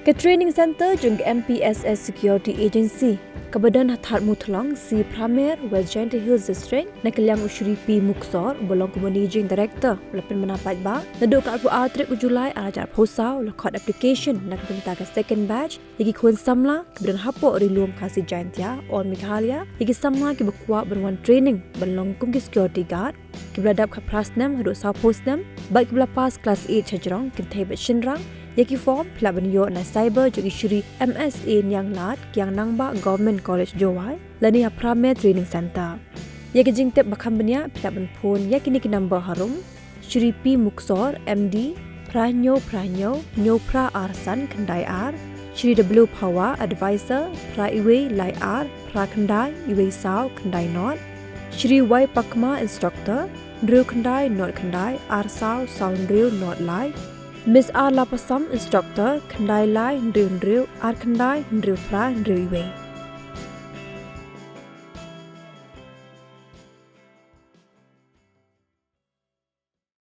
Ke training center jung MPSS Security Agency kebadan hatat mutlong si Pramer West Giant Hills District na kaliang usuri P Muksor bolong ke managing director lepen menapat ba naduk ka Al trip Julai arajar posau lekot application na kebenta ke second batch lagi kun samla kebadan hapo rilum kasi giant ya on Meghalaya lagi samla ke Kwah berwan training bolong kum ke security guard keberadap ke prasnam haduk sau postnam baik kebela pas kelas 8 chajerong kentai bet shinrang Yaki form pelaban yo na cyber juga shuri Mpss yang lat yang nangba Government College Jowai lani ya Pramer Training Center. Yaki jingtep bakam benya pelaban pun yaki niki number harum shuri P Muksor MD Pranyo Nyopra Arsan Kendai R shuri W Power Advisor Pra Iwe Lai R Pra Kendai Iwe Sao Kendai Not shuri Y Pakma Instructor Ndriu Kendai Not Kendai R Sao Ndriu Not Lai Miss R Lapasam Instructor Kendai Lai Ndriu R Kendai Ndriu Pra Ndriu Iwe